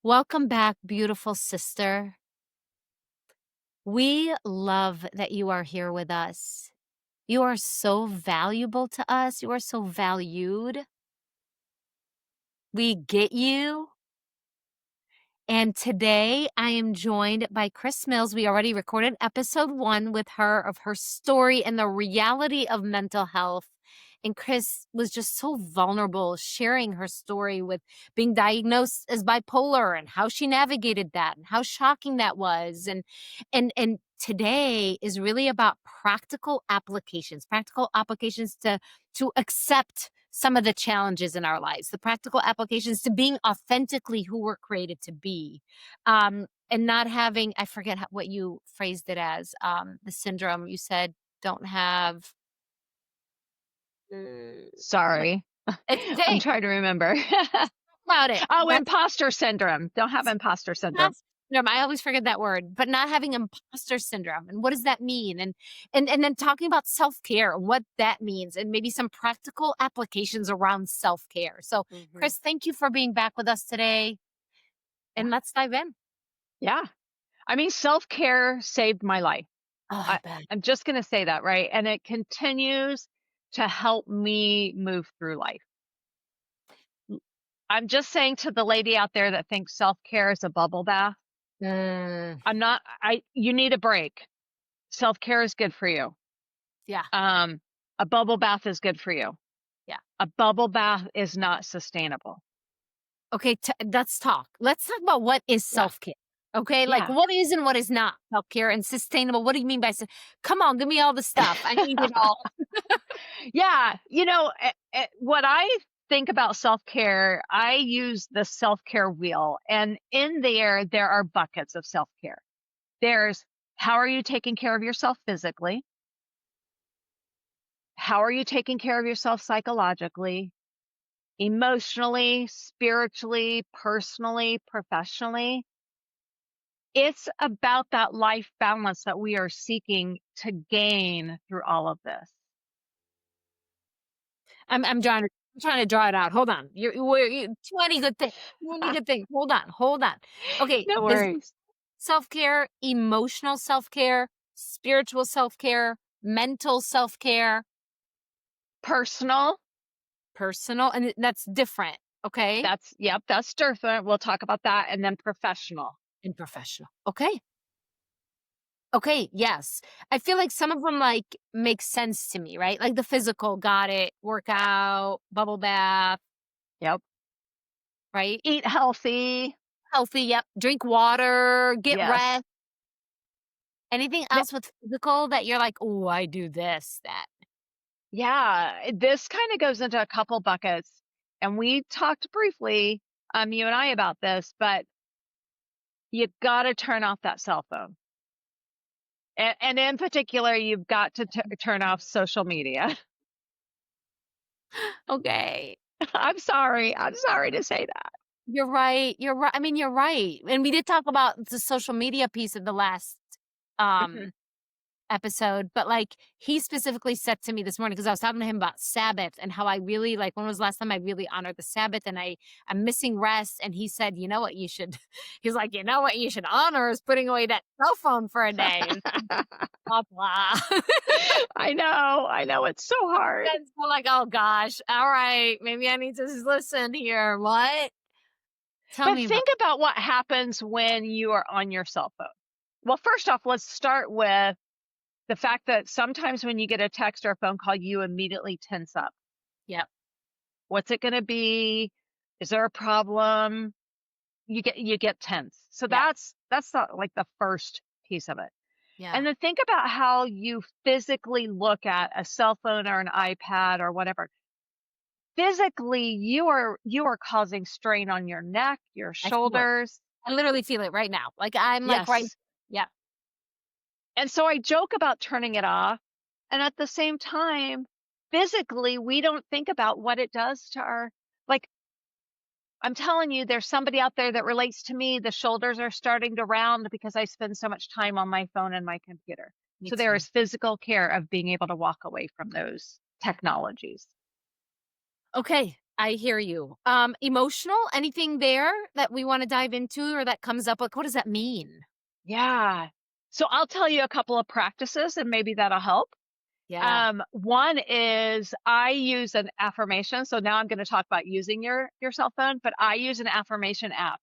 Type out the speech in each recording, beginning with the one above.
Welcome back, beautiful sister. We love that you are here with us. You are so valuable to us. You are so valued. We get you. And today I am joined by Chris Mills. We already recorded episode 1 with her of her story and the reality of mental health. And Chris was just so vulnerable, sharing her story with being diagnosed as bipolar and how she navigated that and how shocking that was. And today is really about practical applications to accept some of the challenges in our lives, the practical applications to being authentically who we're created to be. And not having, I forget what you phrased it as, the syndrome you said don't have. What? Sorry. It's I'm okay. trying to remember. About it. Oh, That's imposter syndrome. Don't have imposter syndrome. imposter syndrome. I always forget that word, but not having imposter syndrome. And what does that mean? And then talking about self-care, what that means, and maybe some practical applications around self-care. So, Mhm. Chris, thank you for being back with us today. Yeah. And let's dive in. Yeah. I mean, self-care saved my life. Oh, I I bet. I'm just gonna say that, right? And it continues to help me move through life. I'm just saying to the lady out there that thinks self-care is a bubble bath, Mm, I'm not I you need a break. Self-care is good for you. yeah, Um, a bubble bath is good for you. yeah. A bubble bath is not sustainable. Okay, let's talk. Let's talk about what is Yeah. self-care. Okay, like Yeah. what is and what is not self-care and sustainable. What do you mean by come on, give me all the stuff. I need it all. Yeah, what I think about self-care, I use the self-care wheel, and in there are buckets of self-care. There's how are you taking care of yourself physically? How are you taking care of yourself psychologically, emotionally, spiritually, personally, professionally? It's about that life balance that we are seeking to gain through all of this. I'm trying to draw it out. Hold on. Too many good things. Too many good things. Hold on. Okay, No is worries. self-care, emotional self-care, spiritual self-care, mental self-care, Personal. personal, and that's different, okay? Yep, that's different. We'll talk about that. And then professional. And professional. Okay. Okay, yes. I feel like some of them, like, make sense to me, right? Like the physical, got it, workout, bubble bath, Yep. right? Eat healthy. Healthy, yep. Drink water, get Yes. rest. Anything Th- else with physical that you're like, "Oh, I do this, that." Yeah. This kind of goes into a couple buckets. And we talked briefly, you and I about this, but you got to turn off that cell phone. And in particular, you've got to turn off social media. Okay. I'm sorry. I'm sorry to say that. You're right. I mean, you're right. And we did talk about the social media piece of the last, Mhm. um episode, but, like, he specifically said to me this morning because I was talking to him about Sabbath and how I really like, when was the last time I really honored the Sabbath, and I'm missing rest, and he said, "You know what you should" he's like, "You know what you should honor is putting away that cell phone for a day," and blah, blah. I know. I know. It's so hard. And so like, "Oh gosh, alright, maybe I need to just listen here. What? Tell But me about." think about what happens when you are on your cell phone. Well, first off, let's start with the fact that sometimes when you get a text or a phone call, you immediately tense up. Yep, What's it going to be? Is there a problem? You get tense. So yep, that's like the first piece of it. yeah. And then think about how you physically look at a cell phone or an iPad or whatever. Physically, you are causing strain on your neck, your I feel it. shoulders. I literally feel it right now. Like, I'm, like, right. Yes. Yeah. And so I joke about turning it off. And at the same time, physically, we don't think about what it does to our, like, I'm telling you, there's somebody out there that relates to me. The shoulders are starting to round because I spend so much time on my phone and my computer. Me So there too. is physical care of being able to walk away from those technologies. Okay. I hear you. Emotional, anything there that we wanna dive into or that comes up? Like, what does that mean? Yeah. So I'll tell you a couple of practices and maybe that'll help. Yeah. One is I use an affirmation. So now I'm going to talk about using your cell phone, but I use an affirmation app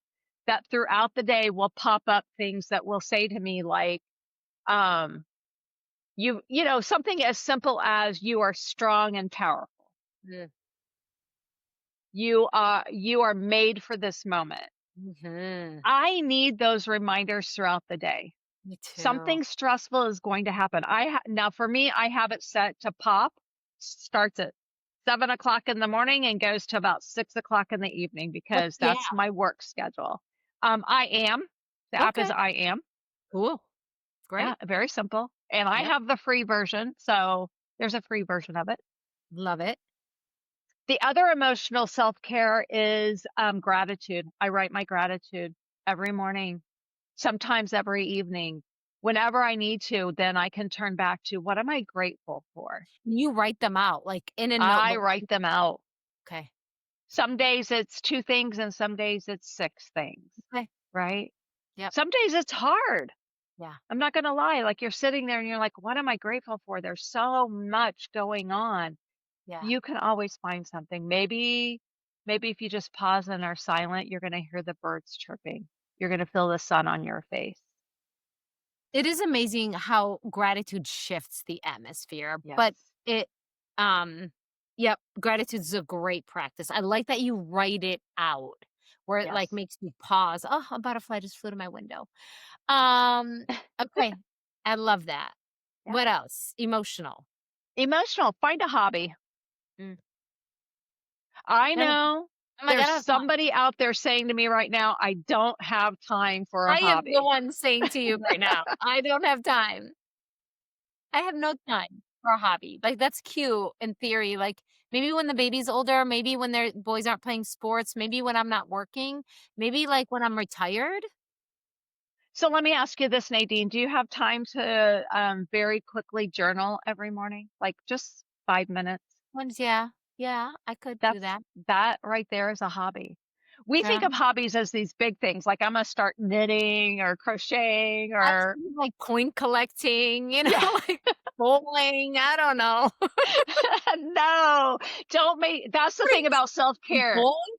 that throughout the day will pop up things that will say to me like, um, something as simple as you are strong and powerful. Mm, You are made for this moment. mhm. I need those reminders throughout the day. Me too. Something stressful is going to happen. Now for me, I have it set to pop, starts at 7 o'clock in the morning and goes to about 6 o'clock in the evening What's because the that's app? my work schedule. I am. The app is Okay, I am. cool. Yeah, Great. very simple. And I Yep, have the free version, so there's a free version of it. love it. The other emotional self care is gratitude. I write my gratitude every morning, sometimes every evening. Whenever I need to, then I can turn back to what am I grateful for? You write them out, like, in a I notebook. write them out. Okay, Some days it's 2 things and some days it's 6 things, okay. right? Yep. Some days it's hard. Yeah, I'm not gonna lie, like, you're sitting there and you're like, "What am I grateful for?" There's so much going on. yeah. You can always find something. Maybe if you just pause and are silent, you're gonna hear the birds chirping. You're gonna feel the sun on your face. It is amazing how gratitude shifts the atmosphere, but Yes. it yep, gratitude is a great practice. I like that you write it out where it, like, Yes. makes me pause. "Oh, a butterfly just flew to my window." Okay, I love that. Yeah. What else? Emotional. Emotional, find a hobby. Mm. I Oh know my there's god, I have time. somebody out there saying to me right now, "I don't have time for a I am the hobby." one saying to you right now, I don't have time. I have no time for a hobby. Like, that's cute in theory, like, maybe when the baby's older, maybe when their boys aren't playing sports, maybe when I'm not working, maybe, like, when I'm retired. So let me ask you this, Nadine, do you have time to, very quickly journal every morning? Like, just 5 minutes? Once yeah, yeah, I could do That's that. that right there is a hobby. We think Yeah. of hobbies as these big things, like, I'm gonna start knitting or crocheting I was or thinking, like, coin collecting, yeah. like, bowling, I don't know. No, don't make that's the thing Freaks. about self-care. Bowling?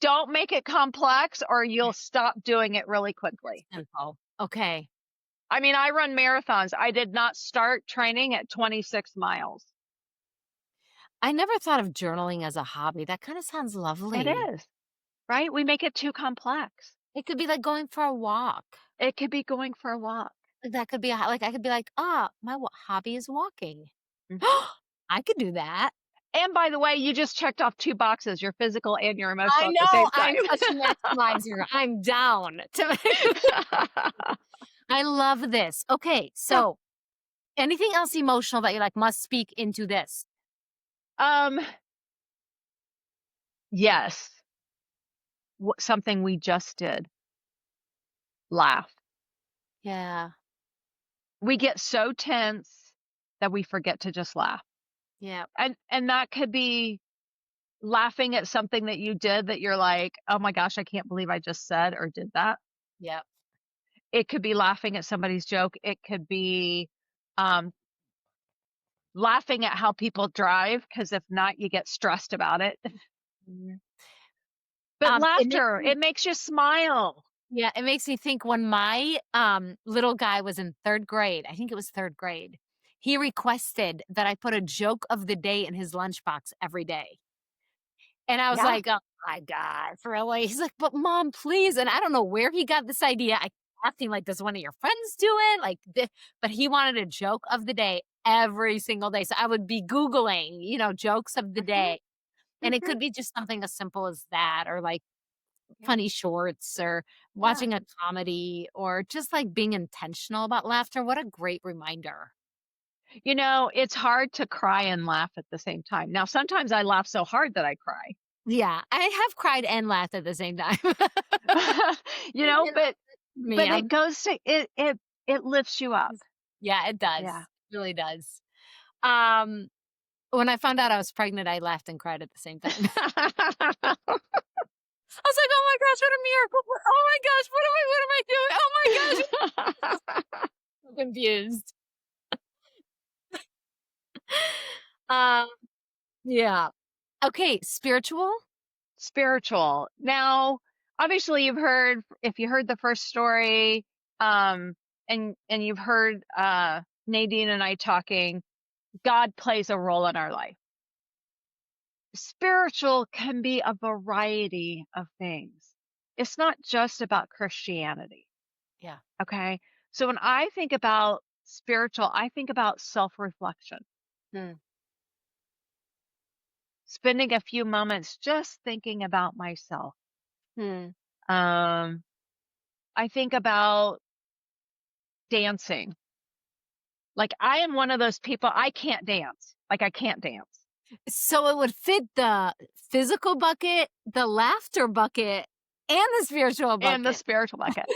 Don't make it complex or you'll stop doing it really quickly. Simple. Okay. I mean, I run marathons. I did not start training at 26 miles. I never thought of journaling as a hobby, that kinda sounds It lovely. is, right? We make it too complex. It could be like going for a walk. It could be going for a walk. Like, that could be a ho like, I could be like, "Ah, my wa hobby is walking." Mhm. I could do that. And by the way, you just checked off 2 boxes, your physical and your I emotional at the know, same I'm time. such a maximizer. I'm down to I love this. Okay, Yeah. so anything else emotional that you like must speak into this? Um, yes. Something we just did, laugh. Yeah, We get so tense that we forget to just laugh. yeah, And that could be laughing at something that you did that you're like, "Oh my gosh, I can't believe I just said or did that." yep. It could be laughing at somebody's joke. It could be, um, laughing at how people drive, because if not, you get stressed about it. Mhm. But It makes laughter, me it makes you smile. yeah, it makes me think when my, little guy was in 3rd grade, I think it was 3rd grade, he requested that I put a joke of the day in his lunchbox every day. And I was Yeah. like, "Oh my god, really?" He's like, "But mom, please." And I don't know where he got this idea. I asked him like, "Does one of your friends do it?" Like, but he wanted a joke of the day every single day. So I would be Googling, jokes of the Mhm, day. And it mhm. could be just something as simple as that, or like Yeah, funny shorts, or yeah. watching a comedy, or just like being intentional about laughter. What a great reminder. It's hard to cry and laugh at the same time. Now, sometimes I laugh so hard that I cry. Yeah, I have cried and laughed at the same time. You know, You know, but me, it goes to it lifts you up. yeah, it does. Yeah. It really does. Um, When I found out I was pregnant, I laughed and cried at the same time. I was like, "Oh my gosh, what a miracle. Oh my gosh, what am I doing? Oh my gosh." I'm confused. Um, yeah. Okay, spiritual? Spiritual. Now, obviously you've heard if you heard the first story, um, and you've heard Nadine and I talking, God plays a role in our life. Spiritual can be a variety of things. It's not just about Christianity. Yeah. Okay. So when I think about spiritual, I think about self reflection, Mm, spending a few moments just thinking about myself. mm. Um, I think about dancing. Like I am one of those people, I can't dance. Like I can't dance. So it would fit the physical bucket, the laughter bucket, and the spiritual And the bucket. spiritual bucket.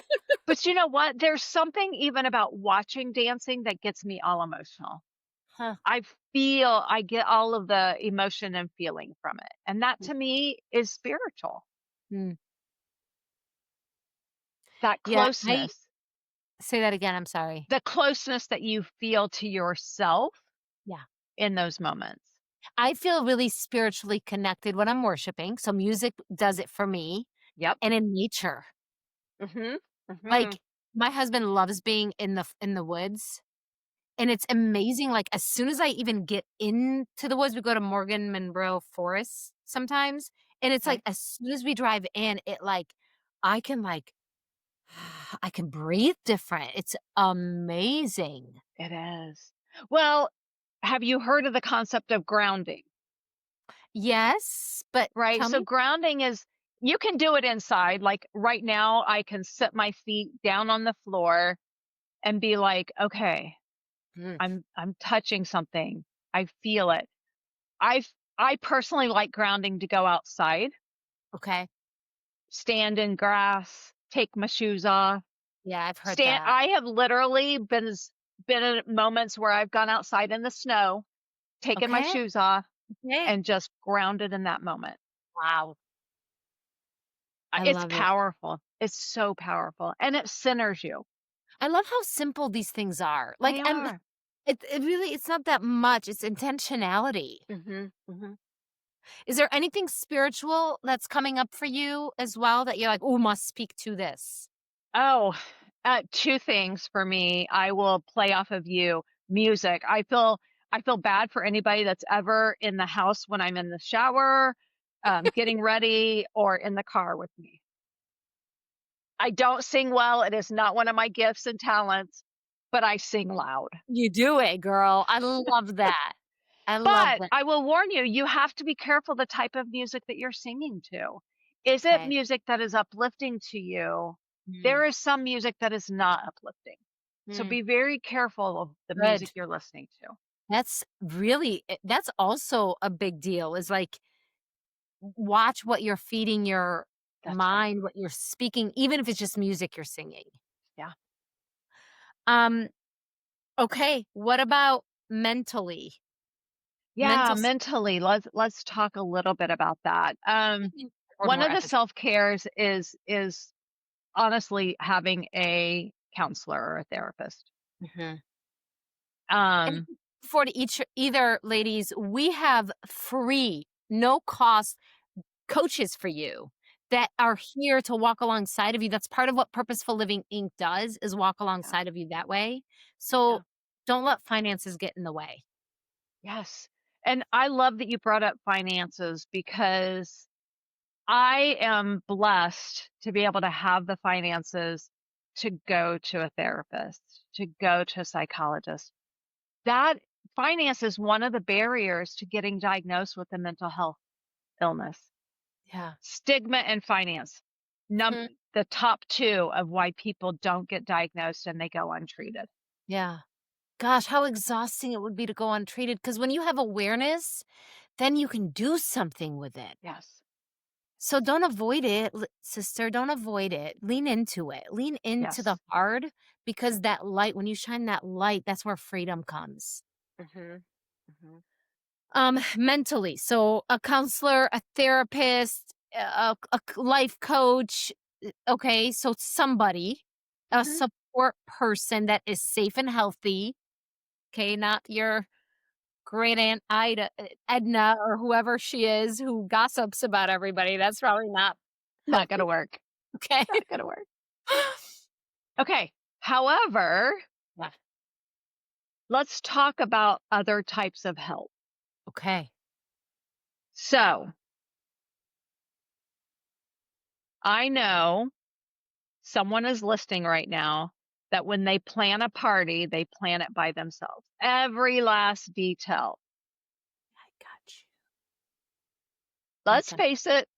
But you know what? There's something even about watching dancing that gets me all emotional. Huh. I get all of the emotion and feeling from it. And that to me is spiritual. Mm. That Yeah, I closeness, say that again, I'm sorry. the closeness that you feel to yourself Yeah. in those moments. I feel really spiritually connected when I'm worshiping, so music does it for me, Yep. and in nature. Mhm. Mhm. Like, my husband loves being in the woods, and it's amazing, like, as soon as I even get into the woods, we go to Morgan Monroe Forest sometimes, and it's like, Okay. as soon as we drive in, it, I can, I can breathe different. It's amazing. It is. Well, have you heard of the concept of grounding? Yes, but Right? tell So me. grounding is you can do it inside. Like right now I can set my feet down on the floor and be like, "Okay, Mm, I'm touching something. I feel it." I I personally like grounding to go outside, okay. stand in grass, take my shoes off. Yeah, I've heard Stand that. I have literally been in moments where I've gone outside in the snow, taken my Okay, shoes off, okay. and just grounded in that moment. Wow, I It's love it. powerful. It's so powerful, and it centers you. I love how simple these things are. They are. It really it's not that much, it's intentionality. Mhm, mhm. Is there anything spiritual that's coming up for you as well that you're like, "Oh, must speak to this?" Oh, 2 things for me. I will play off of you. Music. I feel bad for anybody that's ever in the house when I'm in the shower, getting ready, or in the car with me. I don't sing well. It is not one of my gifts and talents, but I sing loud. You do it, girl. I love that. I love But that. I will warn you, you have to be careful the type of music that you're singing to. Is it Okay. music that is uplifting to you? Mm, There is some music that is not uplifting. So mm, be very careful of the music good. you're listening to. That's also a big deal is, watch what you're feeding your That's right. mind, what you're speaking, even if it's just music you're singing. Yeah. Um, okay, what about mentally? Yeah, Mental s mentally, let's talk a little bit about that. record One more of the episodes. self-cares is honestly having a counselor or a therapist. Mhm. And Um, for to each either ladies, we have free, no cost coaches for you that are here to walk alongside of you. That's part of what Purposeful Living Inc. does is walk yeah, alongside of you that way. yeah. So don't let finances get in the way. Yes. And I love that you brought up finances because I am blessed to be able to have the finances to go to a therapist, to go to a psychologist. That finance is one of the barriers to getting diagnosed with a mental health illness. Yeah. Stigma and finance. Hmm. The top 2 of why people don't get diagnosed and they go untreated. Yeah. Gosh, how exhausting it would be to go untreated. Because when you have awareness, then you can do something with it. Yes. So don't avoid it, sister. Don't avoid it. Lean into it. Lean into the Yes. hard because that light, when you shine that light, that's where freedom comes. Mhm. Mhm. Mentally. So a counselor, a therapist, life coach. Okay, so somebody, a Mhm. support person that is safe and healthy. Okay, not your great aunt Edna, or whoever she is who gossips about everybody. That's probably not Not gonna healthy. work. Okay. Not gonna work. Okay. However, Yeah. let's talk about other types of help. Okay. So, I know someone is listening right now that when they plan a party, they plan it by themselves. Every last detail. I got you. I Let's got. face it,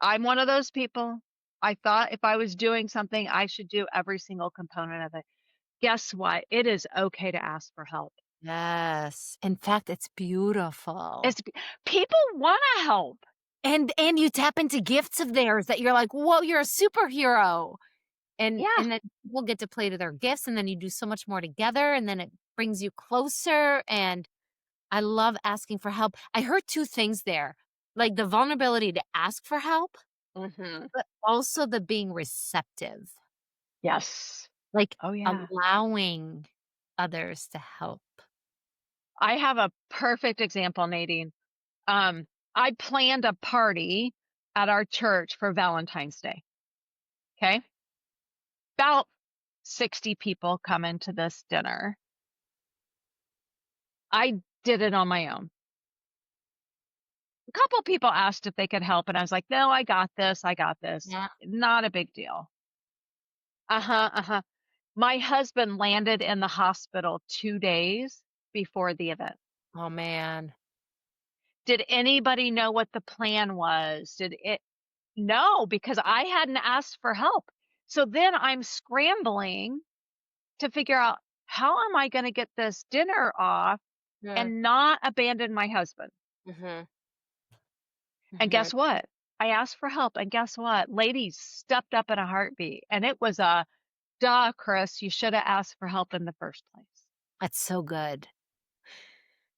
I'm one of those people. I thought if I was doing something, I should do every single component of it. Guess what? It is okay to ask for help. Yes. In fact, it's beautiful. It's people want to help. And you tap into gifts of theirs that you're like, "Whoa, you're a superhero." Yeah. And then people get to play to their gifts, and then you do so much more together, and then it brings you closer, and I love asking for help. I heard 2 things there, like the vulnerability to ask for help, Hmm. but also the being receptive, Yes. like Oh, yeah. allowing others to help. I have a perfect example, Nadine. Um, I planned a party at our church for Valentine's Day. Okay. About 60 people come into this dinner. I did it on my own. A couple people asked if they could help, and I was like, no, I got this. I got this. Yeah. Not a big deal. Uh huh. Uh huh. My husband landed in the hospital 2 days before the event. Oh, man. Did anybody know what the plan was? Did it? No, because I hadn't asked for help. So then I'm scrambling to figure out how am I going to get this dinner off Yeah. and not abandon my husband. Mhm. And Mhm. guess what? I asked for help. And guess what? Ladies stepped up in a heartbeat. And it was a duh, Chris, you should have asked for help in the first place. That's so good.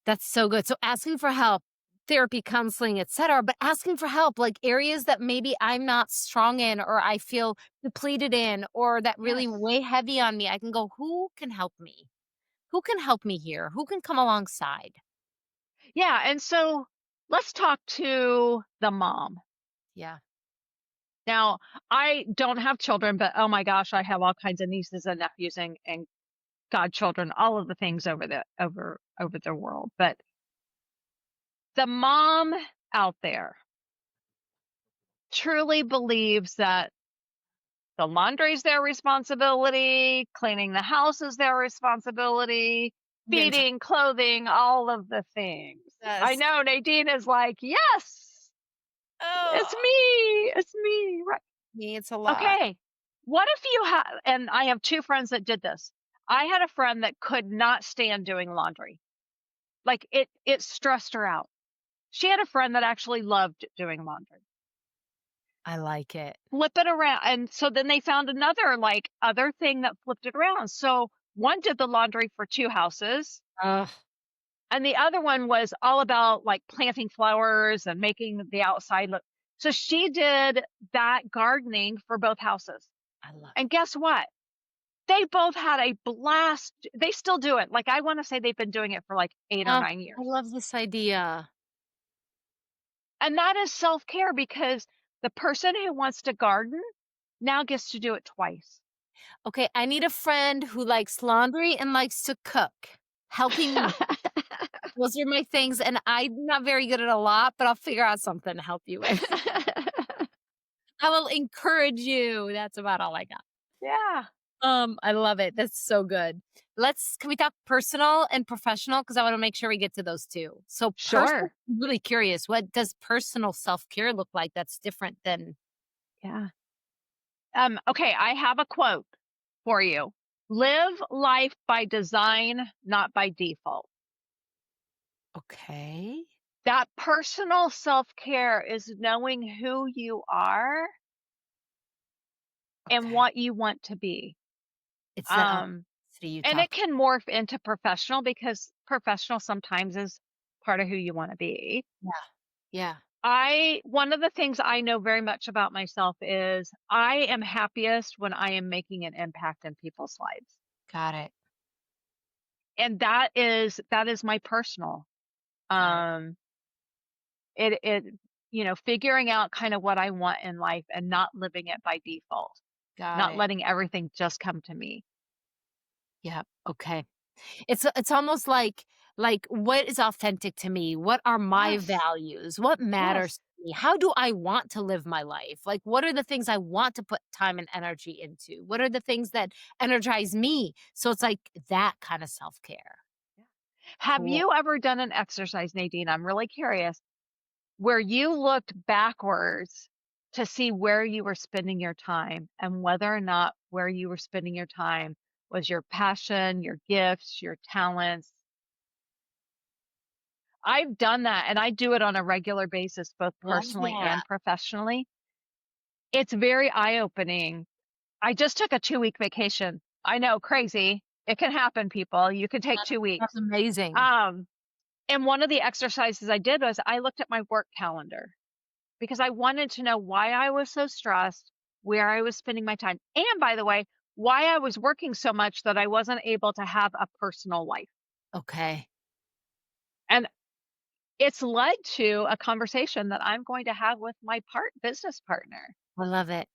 That's so good. So asking for help, therapy, counseling, etcetera, but asking for help, like areas that maybe I'm not strong in or I feel depleted in or that really Yes. weigh heavy on me, I can go, "Who can help me? Who can help me here? Who can come alongside?" Yeah. And so let's talk to the mom. Yeah. Now, I don't have children, but oh my gosh, I have all kinds of nieces and nephews and godchildren, all of the things over the world. But the mom out there truly believes that the laundry is their responsibility, cleaning the house is their responsibility, The entire feeding, clothing, all of the things. I yes. know Nadine is like, yes, it's Oh, me. It's me. Right. me, it's a lot. Okay. What if you have, and I have two friends that did this. I had a friend that could not stand doing laundry. Like it stressed her out. She had a friend that actually loved doing laundry. I like it. Flip it around. And so then they found another like other thing that flipped it around. So one did the laundry for two houses, Ugh, and the other one was all about like planting flowers and making the outside look. So she did that gardening for both houses. I love And guess what? They both had a blast. They still do it. Like I want to say they've been doing it for like 8 or oh, 9 I years. love this idea. And that is self-care because the person who wants to garden now gets to do it twice. Okay, I need a friend who likes laundry and likes to cook. Helping me. Those are my things, and I'm not very good at a lot, but I'll figure out something to help you with. I will encourage you. That's about all I got. Yeah, I love it. That's so good. Can we talk personal and professional? Because I wanna make sure we get to those 2. So personal, sure. I'm really curious, what does personal self-care look like that's different than Yeah. Okay, I have a quote for you. Live life by design, not by default. okay, That personal self-care is knowing who you are and okay. what you want to be. It's that Um, authenticity you and it talk. can morph into professional because professional sometimes is part of who you want to be. Yeah. Yeah. One of the things I know very much about myself is I am happiest when I am making an impact in people's lives. Got it. And that is my personal. Got it. Um it figuring out kind of what I want in life and not living it by default, Got not it. letting everything just come to me. Yeah. Okay. It's almost like what is authentic to me? What are my Yes. values? What Yes. matters to me? How do I want to live my life? Like what are the things I want to put time and energy into? What are the things that energize me? So it's like that kind of self-care. Have Cool. you ever done an exercise, Nadine? I'm really curious, where you looked backwards to see where you were spending your time and whether or not where you were spending your time was your passion, your gifts, your talents. I've done that and I do it on a regular basis, both Love personally that. and professionally. It's very eye opening. I just took a 2-week vacation. I know, crazy. It can happen, people. You can take 2 weeks. That's amazing. Um, and one of the exercises I did was I looked at my work calendar because I wanted to know why I was so stressed, where I was spending my time, and by the way, why I was working so much that I wasn't able to have a personal life. Okay. And it's led to a conversation that I'm going to have with my business partner. I love it.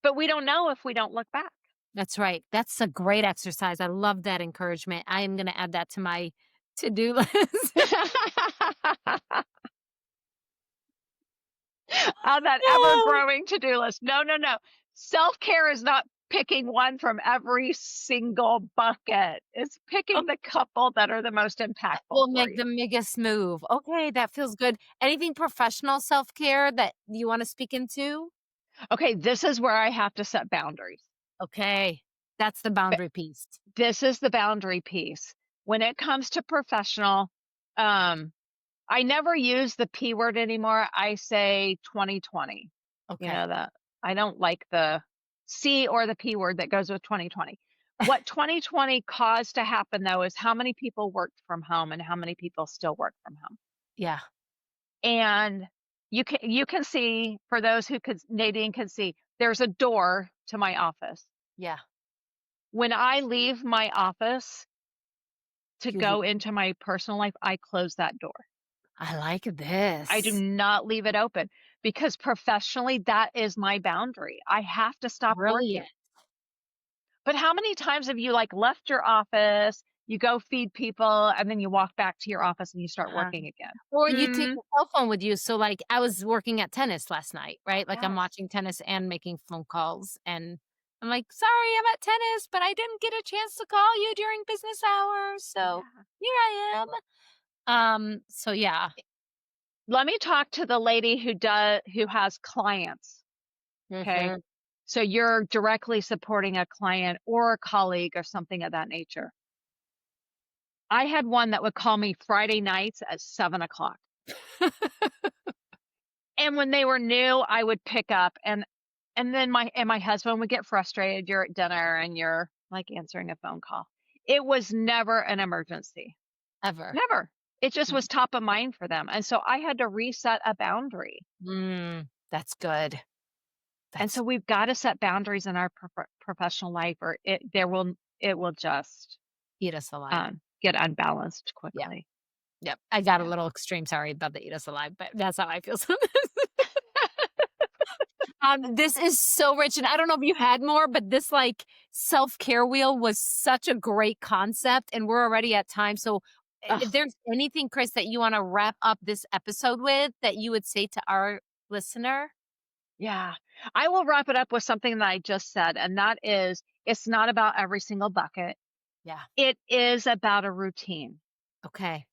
But we don't know if we don't look back. That's right. That's a great exercise. I love that encouragement. I am gonna add that to my to-do list. On that ever-growing to-do list. No, no, no. Self-care is not picking one from every single bucket. It's Oh, picking the couple that are the most impactful will for make you. the biggest move. Okay, that feels good. Anything professional self-care that you wanna speak into? Okay, this is where I have to set boundaries. Okay, that's the But boundary piece. this is the boundary piece. When it comes to professional, um, I never use the P word anymore. I say 2020. You Okay. know that I don't like the C or the P word that goes with 2020. What 2020 caused to happen though is how many people worked from home and how many people still work from home. Yeah, And you can see, for those who could, Nadine can see, there's a door to my office. yeah. When I leave my office to You go into my personal life, I close that door. I like I do this. not leave it open because professionally, that is my boundary. I have to stop working. Brilliant. But how many times have you like left your office, you go feed people, and then you walk back to your office and you start Uh-huh. working again? Or you take Mm, your cell phone with you, so, like, I was working at tennis last night, right? Like, I'm yes. watching tennis and making phone calls, and I'm like, "Sorry, I'm at tennis, but I didn't get a chance to call you during business hours, so Yeah. here I am." So yeah. Let me talk to the lady who has clients. Okay. Mhm. So you're directly supporting a client or a colleague or something of that nature. I had one that would call me Friday nights at 7 o'clock. And when they were new, I would pick up and then my husband would get frustrated. You're at dinner and you're like answering a phone call. It was never an emergency. Ever. Never. It just Mm. was top of mind for them. And so I had to reset a boundary. That's good. And That's so we've got to set boundaries in our professional life or it will just eat us alive. get unbalanced Yep, quickly. yep. I got a Yeah. little extreme, sorry about the eat us alive, but that's how I feel sometimes. This is so rich, and I don't know if you had more, but this, like, self-care wheel was such a great concept, and we're already at time, so if Ugh, there's anything, Chris, that you wanna wrap up this episode with that you would say to our listener? yeah. I will wrap it up with something that I just said, and that is it's not about every single bucket. Yeah, It is about a routine, okay.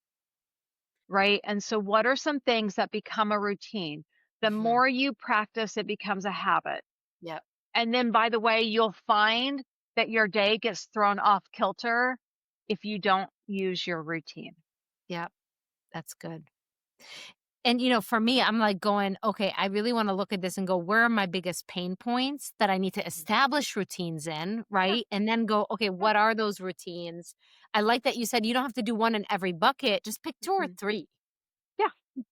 right? And so, what are some things that become a routine? The Mhm. more you practice, it becomes a habit. Yep, And then, by the way, you'll find that your day gets thrown off kilter if you don't use your routine. yep, that's good. And, for me, I'm like going, okay, I really want to look at this and go, where are my biggest pain points that I need to Mhm. establish routines in, Yeah, right? And then go, okay, yeah, what are those routines? I like that you said you don't have to do one in every bucket, just pick mhm. 2 or 3,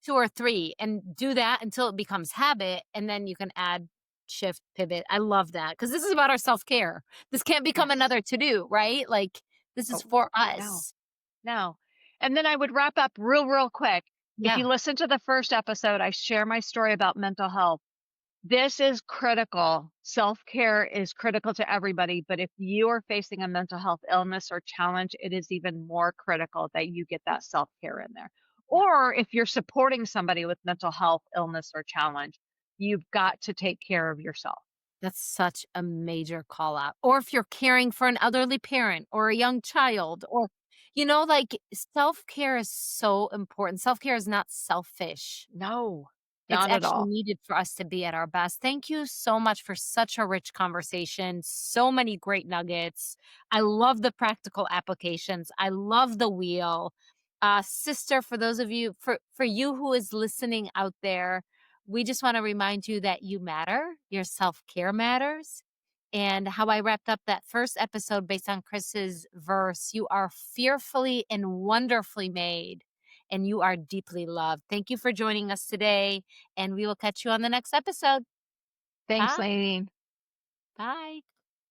2 or 3, and do that until it becomes habit. And then you can add, shift, pivot. I love that because this is about our self care. This can't become Yes. another to do, right? Like, this is Oh, for no, us. no. And then I would wrap up real quick. If Yeah. you listen to the first episode, I share my story about mental health. This is critical. Self-care is critical to everybody, but if you are facing a mental health illness or challenge, it is even more critical that you get that self-care in there. Yeah. Or if you're supporting somebody with mental health illness or challenge, you've got to take care of yourself. That's such a major call out. Or if you're caring for an elderly parent or a young child or like self-care is so important. Self-care is not selfish. No, It's not at actually all. needed for us to be at our best. Thank you so much for such a rich conversation. So many great nuggets. I love the practical applications. I love the wheel. Sister, for those of you for you who is listening out there, we just want to remind you that you matter. Your self-care matters. And how I wrapped up that first episode based on Chris's verse, you are fearfully and wonderfully made and you are deeply loved. Thank you for joining us today, and we will catch you on the next episode. Thanks, Bye. Nadine. Bye.